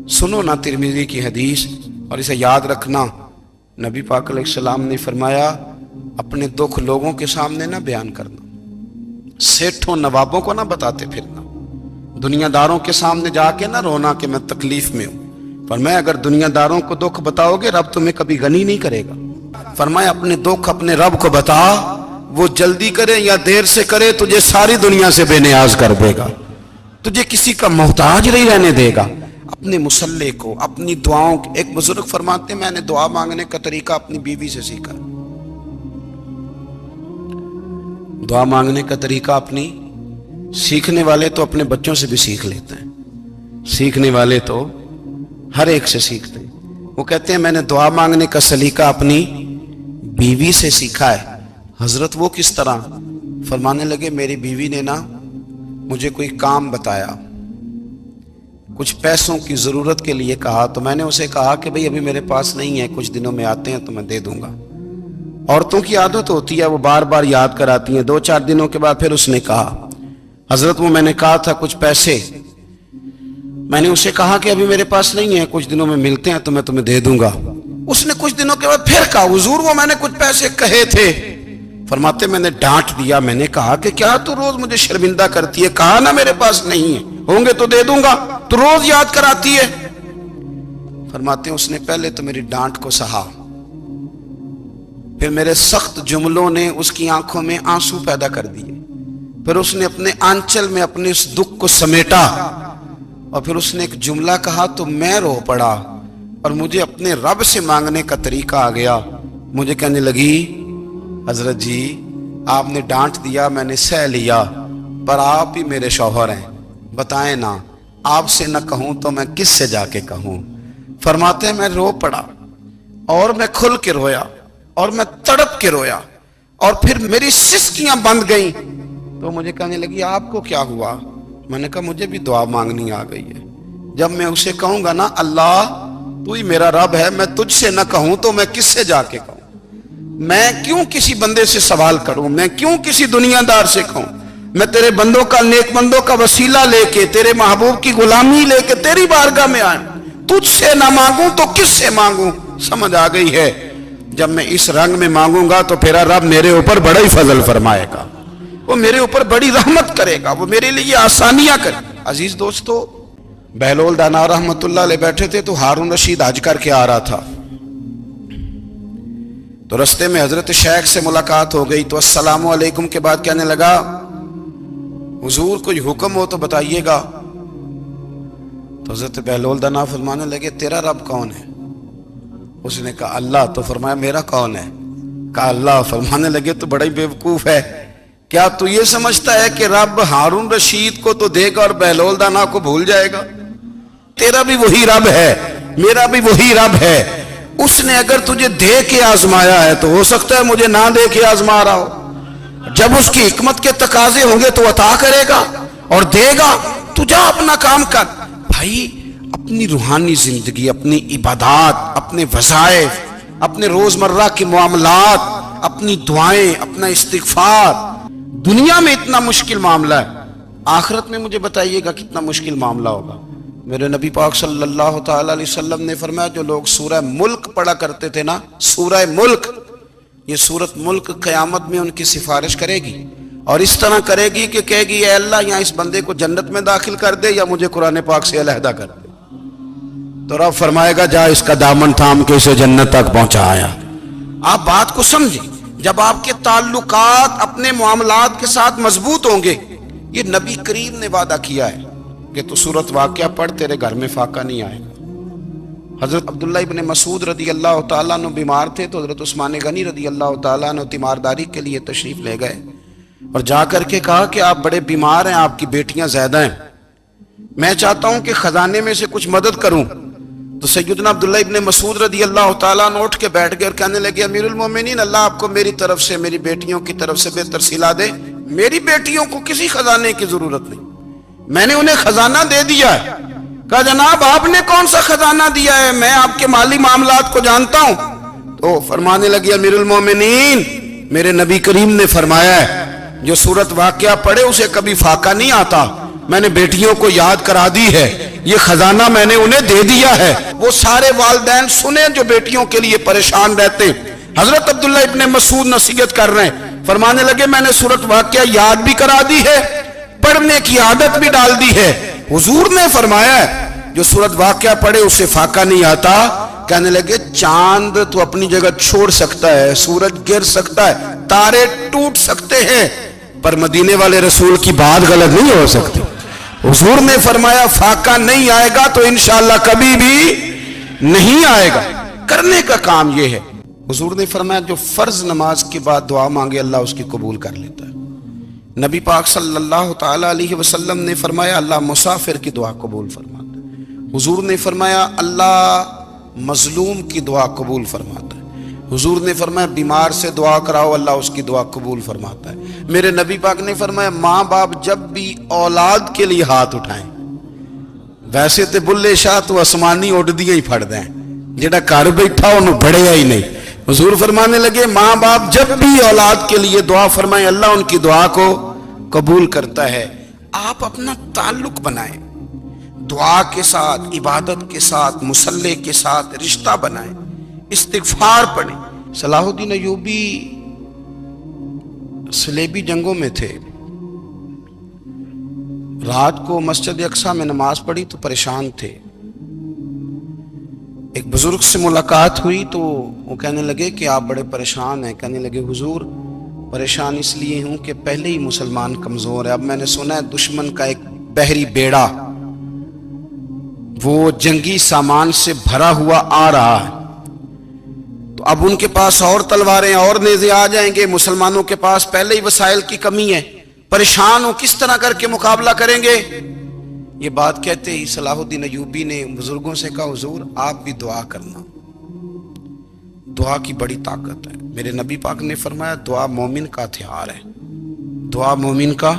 سنو نا ترمذی کی حدیث، اور اسے یاد رکھنا، نبی پاک علیہ السلام نے فرمایا اپنے دکھ لوگوں کے سامنے نہ بیان کرنا، سیٹھوں نوابوں کو نہ بتاتے پھرنا، دنیا داروں کے سامنے جا کے نہ رونا کہ میں تکلیف میں ہوں۔ فرمایا اگر دنیا داروں کو دکھ بتاؤ گے رب تمہیں کبھی غنی نہیں کرے گا۔ فرمایا اپنے دکھ اپنے رب کو بتا، وہ جلدی کرے یا دیر سے کرے تجھے ساری دنیا سے بے نیاز کر دے گا، تجھے کسی کا محتاج نہیں رہنے دے گا۔ اپنے مسلح کو، اپنی دعاؤں کو، ایک بزرگ فرماتے ہیں میں نے دعا مانگنے کا طریقہ اپنی بیوی سے سیکھا، دعا مانگنے کا طریقہ اپنی، سیکھنے والے تو اپنے بچوں سے بھی سیکھ لیتے ہیں، سیکھنے والے تو ہر ایک سے سیکھتے ہیں۔ وہ کہتے ہیں میں نے دعا مانگنے کا سلیقہ اپنی بیوی سے سیکھا ہے۔ حضرت وہ کس طرح؟ فرمانے لگے میری بیوی نے نا مجھے کوئی کام بتایا، کچھ پیسوں کی ضرورت کے لیے کہا، تو میں نے اسے کہا کہ بھئی ابھی میرے پاس نہیں ہے، کچھ دنوں میں آتے ہیں تو میں دے دوں گا۔ عورتوں کی عادت ہوتی ہے وہ بار بار یاد کراتی ہیں، 2-4 دنوں کے بعد پھر اس نے کہا حضرت وہ میں نے کہا تھا کچھ پیسے، میں نے اسے کہا کہ ابھی میرے پاس نہیں ہے، کچھ دنوں میں ملتے ہیں تو میں تمہیں دے دوں گا۔ اس نے کچھ دنوں کے بعد پھر کہا حضور وہ میں نے کچھ پیسے کہے تھے۔ فرماتے میں نے ڈانٹ دیا، میں نے کہا کہ کیا تو روز مجھے شرمندہ کرتی ہے، کہا نا میرے پاس نہیں ہے، ہوں گے تو دے دوں گا، تو روز یاد کراتی ہے۔ فرماتے ہیں اس نے پہلے تو میری ڈانٹ کو سہا، پھر میرے سخت جملوں نے اس کی آنکھوں میں آنسو پیدا کر دیے، پھر اس نے اپنے آنچل میں اپنے اس دکھ کو سمیٹا، اور پھر اس نے ایک جملہ کہا تو میں رو پڑا، اور مجھے اپنے رب سے مانگنے کا طریقہ آ گیا۔ مجھے کہنے لگی حضرت جی آپ نے ڈانٹ دیا میں نے سہ لیا، پر آپ ہی میرے شوہر ہیں، بتائیں نا آپ سے نہ کہوں تو میں کس سے جا کے کہوں۔ فرماتے ہیں میں رو پڑا، اور میں کھل کے رویا، اور میں تڑپ کے رویا، اور پھر میری سسکیاں بند گئیں۔ تو مجھے کہنے لگی آپ کو کیا ہوا؟ میں نے کہا مجھے بھی دعا مانگنی آ گئی ہے، جب میں اسے کہوں گا نا اللہ تو ہی میرا رب ہے، میں تجھ سے نہ کہوں تو میں کس سے جا کے کہوں، میں کیوں کسی بندے سے سوال کروں، میں کیوں کسی دنیا دار سے کہوں، میں تیرے بندوں کا، نیک بندوں کا وسیلہ لے کے، تیرے محبوب کی غلامی لے کے تیری بارگاہ میں آئیں، تجھ سے نہ مانگوں تو کس سے مانگوں۔ سمجھ آ گئی ہے جب میں اس رنگ میں مانگوں گا تو پھر رب میرے اوپر بڑا ہی فضل فرمائے گا، وہ میرے اوپر بڑی رحمت کرے گا، وہ میرے لیے آسانیاں کرے۔ عزیز دوستو بہلول دانا رحمت اللہ علیہ بیٹھے تھے تو ہارون رشید حج کر کے آ رہا تھا، تو رستے میں حضرت شیخ سے ملاقات ہو گئی، تو السلام علیکم کے بعد کہنے لگا حضور کوئی حکم ہو تو بتائیے گا۔ تو حضرت بہلول دانا فرمانے لگے تیرا رب کون ہے؟ اس نے کہا اللہ۔ تو فرمایا میرا کون ہے؟ کہا اللہ۔ فرمانے لگے تو بڑا ہی بیوقوف ہے، کیا تو یہ سمجھتا ہے کہ رب ہارون رشید کو تو دے گا اور بہلول دانا کو بھول جائے گا؟ تیرا بھی وہی رب ہے، میرا بھی وہی رب ہے، اس نے اگر تجھے دے کے آزمایا ہے تو ہو سکتا ہے مجھے نہ دے کے آزما رہا ہو، جب اس کی حکمت کے تقاضے ہوں گے تو عطا کرے گا اور دے گا، تو جا اپنا کام کر۔ بھائی اپنی روحانی زندگی، اپنی عبادات، اپنے وظائف، اپنے روزمرہ کے معاملات، اپنی دعائیں، اپنا استغفار، دنیا میں اتنا مشکل معاملہ ہے، آخرت میں مجھے بتائیے گا کتنا مشکل معاملہ ہوگا۔ میرے نبی پاک صلی اللہ تعالی علیہ وسلم نے فرمایا جو لوگ سورہ ملک پڑھا کرتے تھے نا، سورہ ملک، یہ سورت ملک قیامت میں ان کی سفارش کرے گی، اور اس طرح کرے گی کہ کہے گی اے اللہ یہاں اس بندے کو جنت میں داخل کر دے یا مجھے قرآن پاک سے علیحدہ کر دے، تو رب فرمائے گا جا اس کا دامن تھام کے اسے جنت تک پہنچایا۔ آپ بات کو سمجھیں، جب آپ کے تعلقات اپنے معاملات کے ساتھ مضبوط ہوں گے، یہ نبی کریم نے وعدہ کیا ہے کہ تو سورت واقعہ پڑھ تیرے گھر میں فاقہ نہیں آئے گا۔ حضرت عبداللہ ابن مسعود رضی اللہ تعالیٰ عنہ بیمار تھے تو حضرت عثمان غنی رضی اللہ تعالیٰ عنہ تیمارداری کے لیے تشریف لے گئے، اور جا کر کے کہا کہ آپ بڑے بیمار ہیں، آپ کی بیٹیاں زیادہ ہیں، میں چاہتا ہوں کہ خزانے میں سے کچھ مدد کروں۔ تو سیدنا عبداللہ ابن مسعود رضی اللہ تعالیٰ عنہ اٹھ کے بیٹھ گئے اور کہنے لگے امیر المومنین اللہ آپ کو میری طرف سے، میری بیٹیوں کی طرف سے بہتر صلہ دے، میری بیٹیوں کو کسی خزانے کی ضرورت نہیں، میں نے انہیں خزانہ دے دیا ہے۔ کہا جناب آپ نے کون سا خزانہ دیا ہے، میں آپ کے مالی معاملات کو جانتا ہوں۔ تو فرمانے لگی امیر المومنین میرے نبی کریم نے فرمایا ہے جو سورت واقعہ پڑھے اسے کبھی فاقہ نہیں آتا، میں نے بیٹیوں کو یاد کرا دی ہے یہ خزانہ میں نے انہیں دے دیا ہے۔ وہ سارے والدین سنیں جو بیٹیوں کے لیے پریشان رہتے۔ حضرت عبداللہ ابن مسعود نصیحت کر رہے ہیں، فرمانے لگے میں نے سورۃ واقعہ یاد بھی کرا دی ہے، پڑھنے کی عادت بھی ڈال دی ہے۔ حضور نے فرمایا ہے جو سورۃ واقعہ پڑھے اسے فاقہ نہیں آتا۔ کہنے لگے چاند تو اپنی جگہ چھوڑ سکتا ہے، سورج گر سکتا ہے، تارے ٹوٹ سکتے ہیں، پر مدینے والے رسول کی بات غلط نہیں ہو سکتی۔ حضور نے فرمایا فاقہ نہیں آئے گا تو انشاءاللہ کبھی بھی نہیں آئے گا۔ کرنے کا کام یہ ہے۔ حضور نے فرمایا جو فرض نماز کے بعد دعا مانگے اللہ اس کی قبول کر لیتا ہے۔ نبی پاک صلی اللہ تعالی علیہ وسلم نے فرمایا اللہ مسافر کی دعا قبول فرماتا ہے۔ حضور نے فرمایا اللہ مظلوم کی دعا قبول فرماتا ہے۔ حضور نے فرمایا بیمار سے دعا کراؤ اللہ اس کی دعا قبول فرماتا ہے۔ میرے نبی پاک نے فرمایا ماں باپ جب بھی اولاد کے لیے ہاتھ اٹھائیں، ویسے تے بلے شاہ تو آسمانی اڑ دیا ہی پھڑ دیں، جڑا گھر بیٹھا انہوں بڑھیا ہی نہیں۔ حضور فرمانے لگے ماں باپ جب بھی اولاد کے لیے دعا فرمائیں اللہ ان کی دعا کو قبول کرتا ہے۔ آپ اپنا تعلق بنائیں، دعا کے ساتھ، عبادت کے ساتھ، مصلی کے ساتھ رشتہ بنائیں، استغفار پڑھیں۔ صلاح الدین ایوبی صلیبی جنگوں میں تھے، رات کو مسجد اقصی میں نماز پڑھی تو پریشان تھے۔ ایک بزرگ سے ملاقات ہوئی تو وہ کہنے لگے کہ آپ بڑے پریشان ہیں۔ کہنے لگے حضور پریشان اس لیے ہوں کہ پہلے ہی مسلمان کمزور ہے، اب میں نے سنا ہے دشمن کا ایک بحری بیڑا وہ جنگی سامان سے بھرا ہوا آ رہا ہے، تو اب ان کے پاس اور تلواریں اور نیزے آ جائیں گے، مسلمانوں کے پاس پہلے ہی وسائل کی کمی ہے، پریشان ہوں کس طرح کر کے مقابلہ کریں گے۔ یہ بات کہتے ہی صلاح الدین ایوبی نے بزرگوں سے کہا حضور آپ بھی دعا کرنا، دعا کی بڑی طاقت ہے۔ میرے نبی پاک نے فرمایا دعا مومن کا ہتھیار ہے، دعا مومن کا